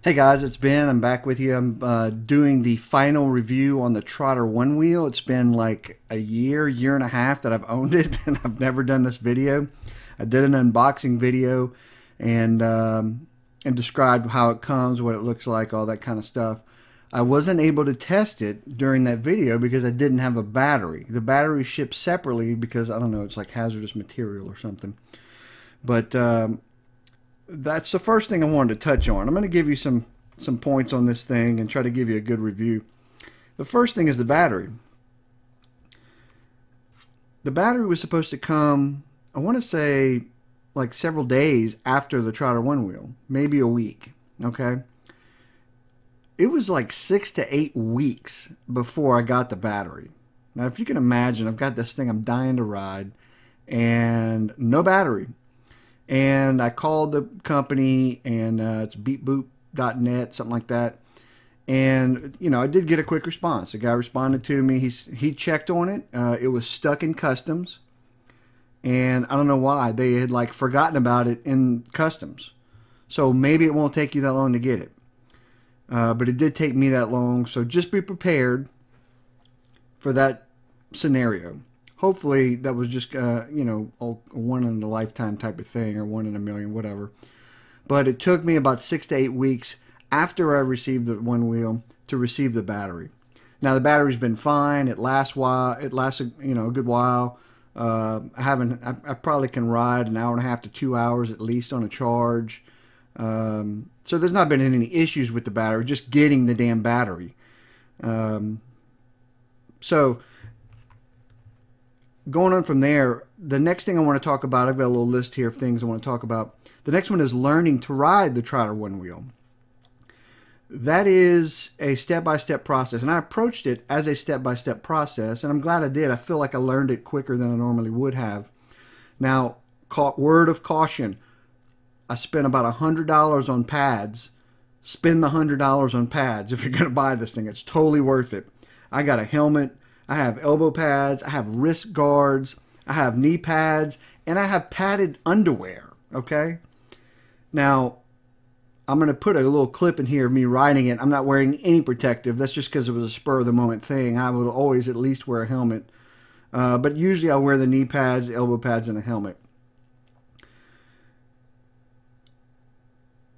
Hey guys, it's Ben. I'm back with you. I'm doing the final review on the Trotter One Wheel. It's been like a year and a half that I've owned it, and I've never done this video. I did an unboxing video and described how it comes, what it looks like, all that kind of stuff. I wasn't able to test it during that video because I didn't have a battery. The battery ships separately because, I don't know, it's like hazardous material or something. But that's the first thing I wanted to touch on. I'm going to give you some points on this thing and try to give you a good review. The first thing is the battery. The battery was supposed to come, I want to say, like several days after the Trotter One Wheel, maybe a week. Okay, it was like 6 to 8 weeks before I got the battery. Now, if you can imagine, I've got this thing I'm dying to ride, and no battery. And I called the company, and it's beepboop.net, something like that. And, you know, I did get a quick response. The guy responded to me. He checked on it. It was stuck in customs. And I don't know why. They had, like, forgotten about it in customs. So maybe it won't take you that long to get it. But it did take me that long. So just be prepared for that scenario. Hopefully that was just, you know, a one in a lifetime type of thing, or one in a million, whatever. But it took me about 6 to 8 weeks after I received the One Wheel to receive the battery. Now the battery's been fine. It lasts you know, a good while. I probably can ride an hour and a half to 2 hours at least on a charge. So there's not been any issues with the battery, just getting the damn battery. So going on from there, the next thing I want to talk about, I've got a little list here of things I want to talk about. The next one is learning to ride the Trotter One Wheel. That is a step-by-step process, and I approached it as a step-by-step process, and I'm glad I did. I feel like I learned it quicker than I normally would have. Now, word of caution, I spent about $100 on pads. Spend the $100 on pads if you're going to buy this thing. It's totally worth it. I got a helmet. I have elbow pads, I have wrist guards, I have knee pads, and I have padded underwear, okay? Now, I'm going to put a little clip in here of me riding it. I'm not wearing any protective. That's just because it was a spur-of-the-moment thing. I would always at least wear a helmet. But usually I'll wear the knee pads, elbow pads, and a helmet.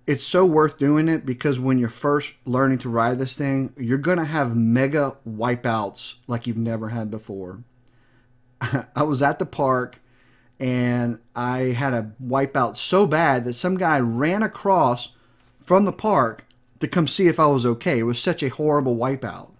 It's so worth doing it because when you're first learning to ride this thing, you're going to have mega wipeouts like you've never had before. I was at the park and I had a wipeout so bad that some guy ran across from the park to come see if I was okay. It was such a horrible wipeout.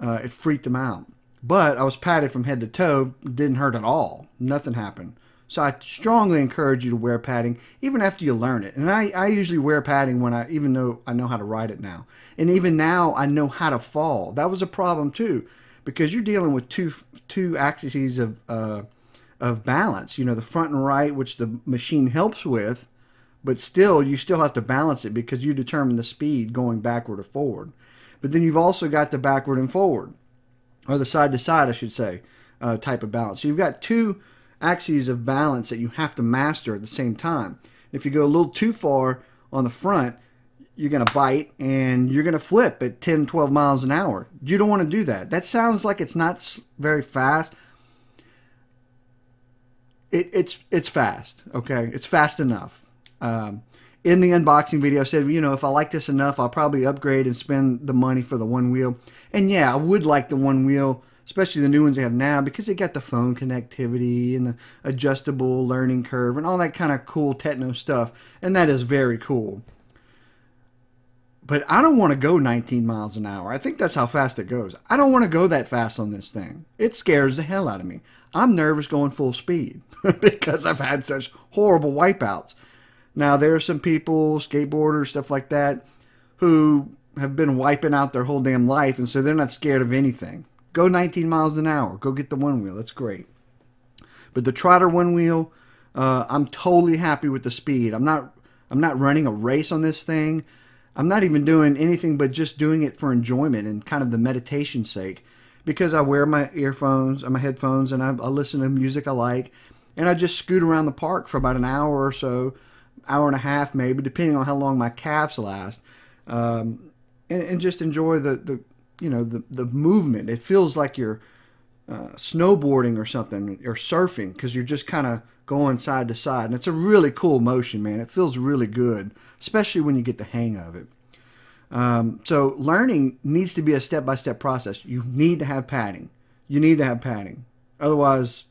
It freaked him out. But I was padded from head to toe. It didn't hurt at all. Nothing happened. So I strongly encourage you to wear padding even after you learn it. And I usually wear padding even though I know how to ride it now. And even now I know how to fall. That was a problem too, because you're dealing with two axes of balance. You know, the front and right, which the machine helps with, but still you still have to balance it because you determine the speed going backward or forward. But then you've also got the backward and forward, or the side to side, I should say, type of balance. So you've got two axes of balance that you have to master at the same time. If you go a little too far on the front, you're going to bite and you're going to flip at 10, 12 miles an hour. You don't want to do that. That sounds like it's not very fast. It's fast, okay? It's fast enough. In the unboxing video, I said, you know, if I like this enough, I'll probably upgrade and spend the money for the One Wheel. And yeah, I would like the One Wheel, especially the new ones they have now, because they got the phone connectivity and the adjustable learning curve and all that kind of cool techno stuff. And that is very cool. But I don't want to go 19 miles an hour. I think that's how fast it goes. I don't want to go that fast on this thing. It scares the hell out of me. I'm nervous going full speed because I've had such horrible wipeouts. Now, there are some people, skateboarders, stuff like that, who have been wiping out their whole damn life, and so they're not scared of anything. Go 19 miles an hour. Go get the One Wheel. That's great. But the Trotter One Wheel, I'm totally happy with the speed. I'm not running a race on this thing. I'm not even doing anything but just doing it for enjoyment and kind of the meditation sake, because I wear my earphones and my headphones and I listen to music I like, and I just scoot around the park for about an hour or so, hour and a half maybe, depending on how long my calves last, and just enjoy the you know, the movement. It feels like you're snowboarding or something, or surfing, because you're just kind of going side to side, and it's a really cool motion, man. It feels really good, especially when you get the hang of it. So learning needs to be a step-by-step process. You need to have padding. You need to have padding. Otherwise,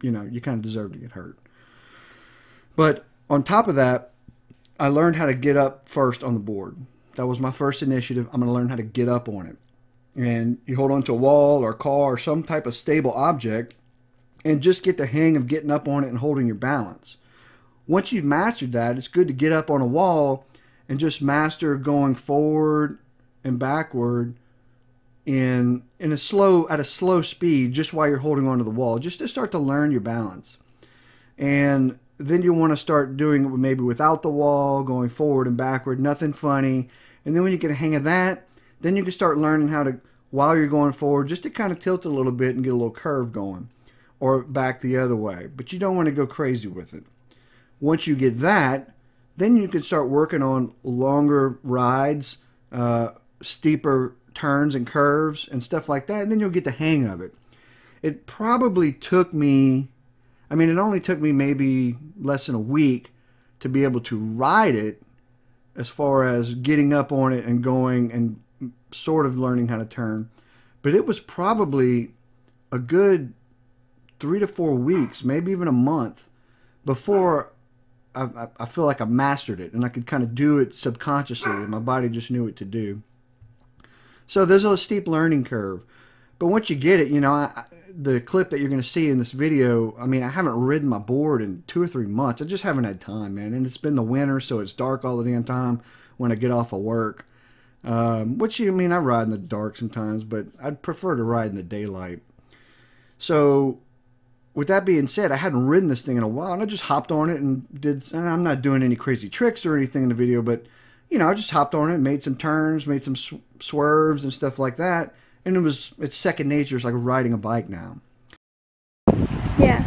you know, you kind of deserve to get hurt. But on top of that, I learned how to get up first on the board. That was my first initiative. I'm going to learn how to get up on it. And you hold onto a wall or a car or some type of stable object and just get the hang of getting up on it and holding your balance. Once you've mastered that, it's good to get up on a wall and just master going forward and backward at a slow speed, just while you're holding onto the wall, just to start to learn your balance. And then you want to start doing it maybe without the wall, going forward and backward, nothing funny. And then when you get a hang of that, then you can start learning how to, while you're going forward, just to kind of tilt a little bit and get a little curve going, or back the other way. But you don't want to go crazy with it. Once you get that, then you can start working on longer rides, steeper turns and curves and stuff like that, and then you'll get the hang of it. It probably took me, I mean, it only took me maybe less than a week to be able to ride it, as far as getting up on it and going and sort of learning how to turn. But it was probably a good 3 to 4 weeks, maybe even a month, before I feel like I mastered it and I could kind of do it subconsciously, and my body just knew what to do. So there's a steep learning curve. But once you get it, you know, the clip that you're going to see in this video, I mean, I haven't ridden my board in 2 or 3 months. I just haven't had time, man. And it's been the winter, so it's dark all the damn time when I get off of work. Which, I mean, I ride in the dark sometimes, but I'd prefer to ride in the daylight. So with that being said, I hadn't ridden this thing in a while, and I just hopped on it and and I'm not doing any crazy tricks or anything in the video, but, you know, I just hopped on it, made some turns, made some swerves and stuff like that. And it's second nature. It's like riding a bike now. Yeah.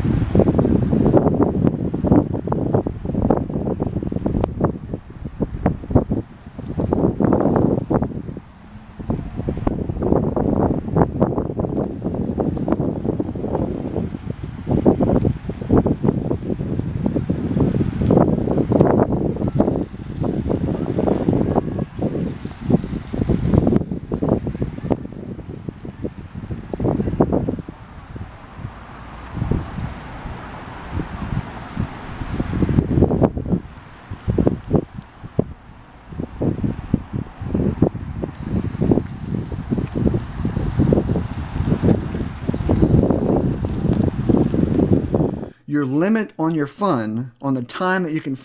Your limit on your fun, on the time that you can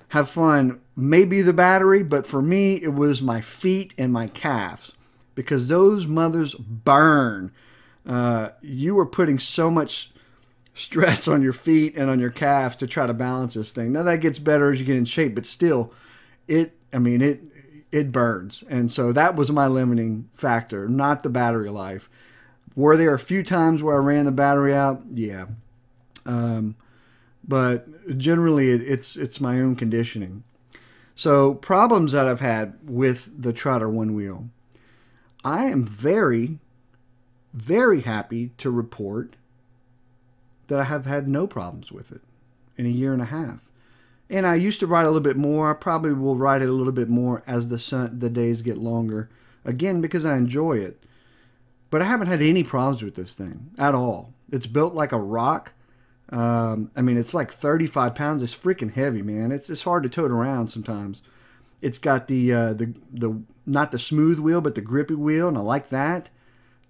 have fun, may be the battery, but for me, it was my feet and my calves, because those mothers burn. You were putting so much stress on your feet and on your calves to try to balance this thing. Now that gets better as you get in shape, but still, it burns. And so that was my limiting factor, not the battery life. Were there a few times where I ran the battery out? Yeah. But generally it's my own conditioning. So problems that I've had with the Trotter One Wheel. I am very, very happy to report that I have had no problems with it in a year and a half. And I used to ride a little bit more. I probably will ride it a little bit more as the days get longer. Again, because I enjoy it. But I haven't had any problems with this thing at all. It's built like a rock. I mean, it's like 35 pounds. It's freaking heavy, man. It's hard to tote around sometimes. It's got the not the smooth wheel, but the grippy wheel, and I like that.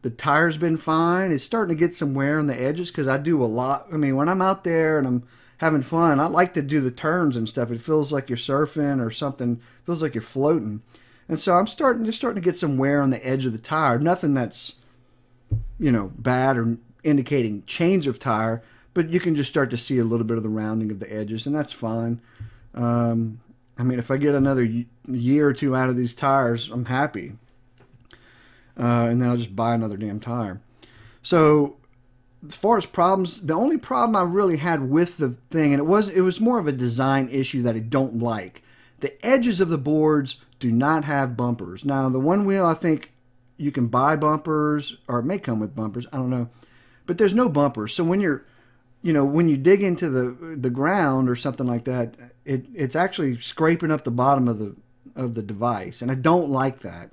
The tire's been fine. It's starting to get some wear on the edges because I do a lot. I mean, when I'm out there and I'm having fun, I like to do the turns and stuff. It feels like you're surfing or something. It feels like you're floating. And so I'm starting to get some wear on the edge of the tire. Nothing that's, you know, bad or indicating change of tire, but you can just start to see a little bit of the rounding of the edges, and that's fine. I mean, if I get another year or two out of these tires, I'm happy. And then I'll just buy another damn tire. So as far as problems, the only problem I really had with the thing, and it was more of a design issue that I don't like. The edges of the boards do not have bumpers. Now, the One Wheel, I think you can buy bumpers, or it may come with bumpers. I don't know, but there's no bumpers. So when when you dig into the ground or something like that, it's actually scraping up the bottom of the device, and I don't like that.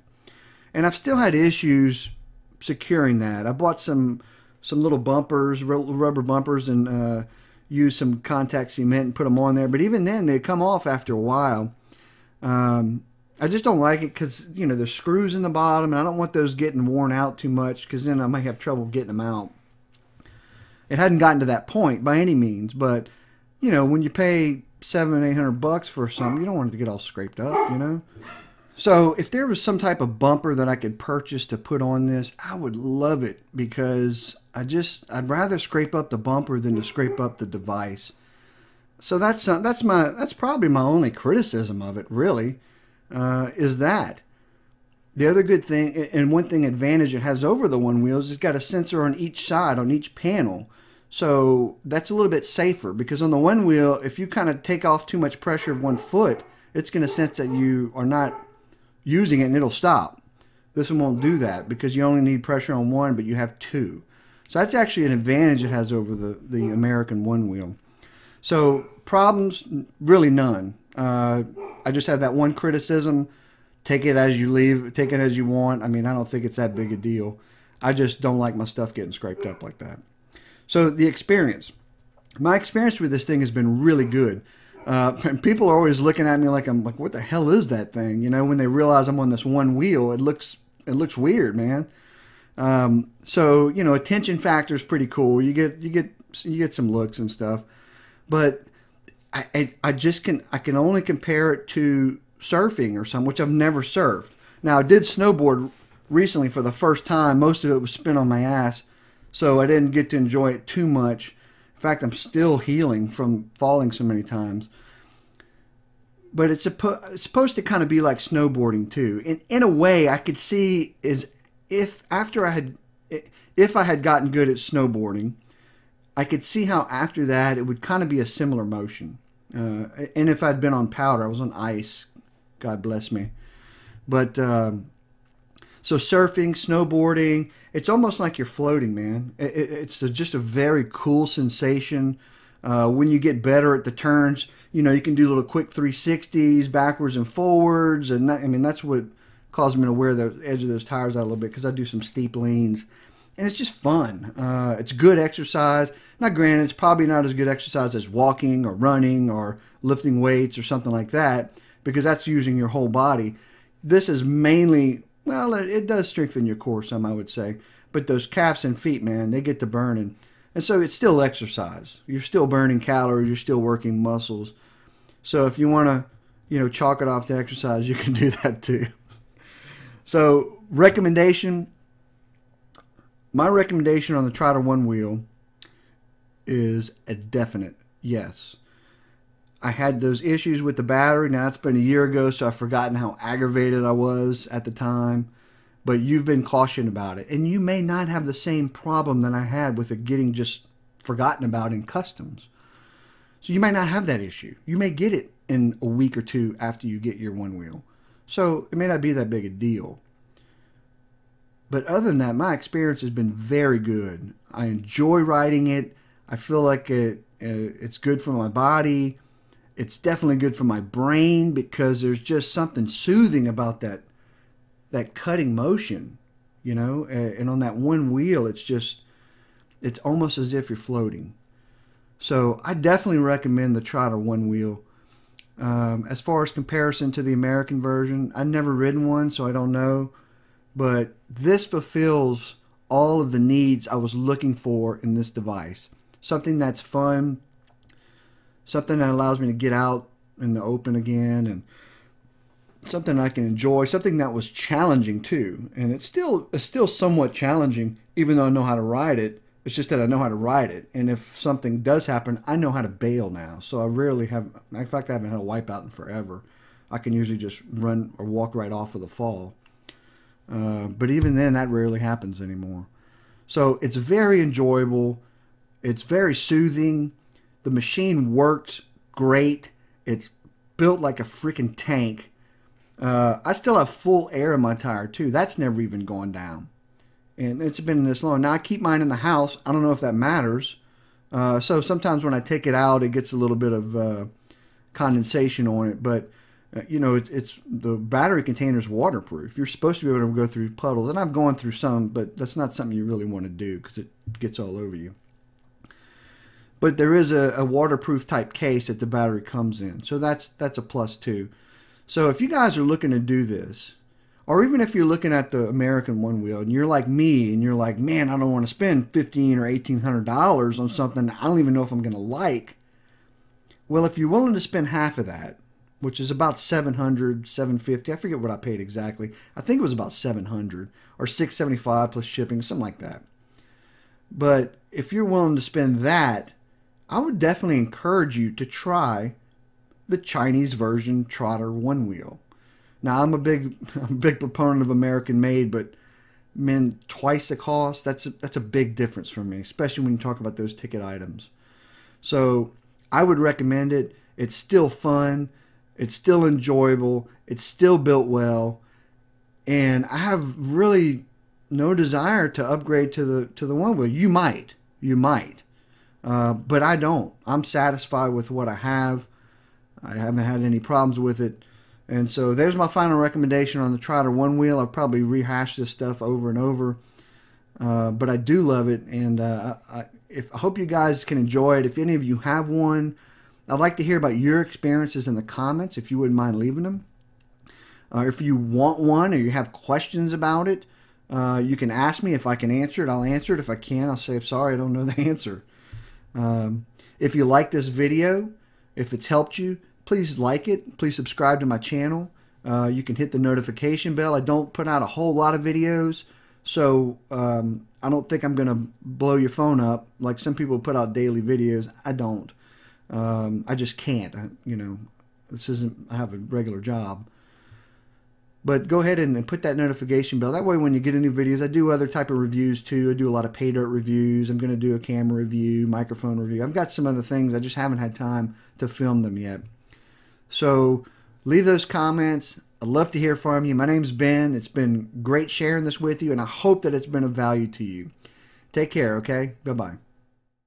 And I've still had issues securing that. I bought some little bumpers, rubber bumpers, and used some contact cement and put them on there. But even then, they come off after a while. I just don't like it because there's screws in the bottom, and I don't want those getting worn out too much because then I might have trouble getting them out. It hadn't gotten to that point by any means, but when you pay $700-800 for something, you don't want it to get all scraped up, So if there was some type of bumper that I could purchase to put on this, I would love it because I'd rather scrape up the bumper than to scrape up the device. So that's probably my only criticism of it, really, is that. The other good thing, and one thing advantage it has over the One Wheel, is it's got a sensor on each side, on each panel. So that's a little bit safer because on the One Wheel, if you kind of take off too much pressure of one foot, it's going to sense that you are not using it and it'll stop. This one won't do that because you only need pressure on one, but you have two. So that's actually an advantage it has over the American One Wheel. So problems, really none. I just have that one criticism. Take it as you leave. Take it as you want. I mean, I don't think it's that big a deal. I just don't like my stuff getting scraped up like that. So the experience. My experience with this thing has been really good. And people are always looking at me like I'm like, what the hell is that thing? When they realize I'm on this one wheel, it looks weird, man. So attention factor is pretty cool. You get some looks and stuff, but I can only compare it to surfing or something, which I've never surfed. Now I did snowboard recently for the first time. Most of it was spin on my ass, so I didn't get to enjoy it too much. In fact, I'm still healing from falling so many times. But it's supposed to kind of be like snowboarding too. In a way, I could see is if I had gotten good at snowboarding, I could see how after that it would kind of be a similar motion. And if I'd been on powder, I was on ice. God bless me. But so surfing, snowboarding, it's almost like you're floating, man. It's just a very cool sensation. When you get better at the turns, you can do little quick 360s, backwards and forwards. And that's what caused me to wear the edge of those tires out a little bit because I do some steep leans. And it's just fun. It's good exercise. Now, granted, it's probably not as good exercise as walking or running or lifting weights or something like that because that's using your whole body. This is mainly, well, it does strengthen your core some, I would say. But those calves and feet, man, they get to burning. And so it's still exercise. You're still burning calories. You're still working muscles. So if you want to, chalk it off to exercise, you can do that too. So recommendation. My recommendation on the Trotter One Wheel is a definite yes. I had those issues with the battery. Now, it's been a year ago, so I've forgotten how aggravated I was at the time. But you've been cautioned about it. And you may not have the same problem that I had with it getting just forgotten about in customs. So you might not have that issue. You may get it in a week or two after you get your One Wheel. So it may not be that big a deal. But other than that, my experience has been very good. I enjoy riding it. I feel like it's good for my body. It's definitely good for my brain because there's just something soothing about that cutting motion, and on that one wheel, it's almost as if you're floating. So I definitely recommend the Trotter One Wheel. As far as comparison to the American version, I've never ridden one, so I don't know. But this fulfills all of the needs I was looking for in this device. Something that's fun, something that allows me to get out in the open again, and something I can enjoy, something that was challenging too. And it's still somewhat challenging, even though I know how to ride it. It's just that I know how to ride it. And if something does happen, I know how to bail now. So I rarely have, in fact, I haven't had a wipeout in forever. I can usually just run or walk right off of the fall. But even then, that rarely happens anymore. So it's very enjoyable. It's very soothing. The machine works great. It's built like a freaking tank. I still have full air in my tire too. That's never even gone down. And it's been this long. Now I keep mine in the house. I don't know if that matters. So sometimes when I take it out, it gets a little bit of condensation on it. But you know, it's the battery container is waterproof. You're supposed to be able to go through puddles, and I've gone through some, but that's not something you really want to do because it gets all over you. But there is a waterproof type case that the battery comes in, so that's a plus too. So if you guys are looking to do this, or even if you're looking at the American One Wheel and you're like me and you're like, man, I don't want to spend $1,500 or $1,800 on something I don't even know if I'm going to like. Well, if you're willing to spend half of that, which is about $700, $750, I forget what I paid exactly. I think it was about $700 or $675 plus shipping, something like that. But if you're willing to spend that, I would definitely encourage you to try the Chinese version Trotter One Wheel. Now, I'm a big proponent of American made, but man, twice the cost, that's a big difference for me, especially when you talk about those ticket items. So I would recommend it. It's still fun. It's still enjoyable. It's still built well. And I have really no desire to upgrade to the One Wheel. You might. But I don't. I'm satisfied with what I have. I haven't had any problems with it. And so there's my final recommendation on the Trotter One Wheel. I'll probably rehash this stuff over and over. But I do love it. And I hope you guys can enjoy it. If any of you have one, I'd like to hear about your experiences in the comments, if you wouldn't mind leaving them. If you want one or you have questions about it, you can ask me. If I can answer it, I'll answer it. If I can't, I'll say, I'm sorry, I don't know the answer. If you like this video, if it's helped you, please like it. Please subscribe to my channel. You can hit the notification bell. I don't put out a whole lot of videos, so I don't think I'm going to blow your phone up like some people put out daily videos. I don't. I just can't. I have a regular job. But go ahead and put that notification bell. That way when you get any videos, I do other type of reviews too. I do a lot of pay dirt reviews. I'm going to do a camera review, microphone review. I've got some other things. I just haven't had time to film them yet. So leave those comments. I'd love to hear from you. My name's Ben. It's been great sharing this with you, and I hope that it's been of value to you. Take care, okay? Bye-bye.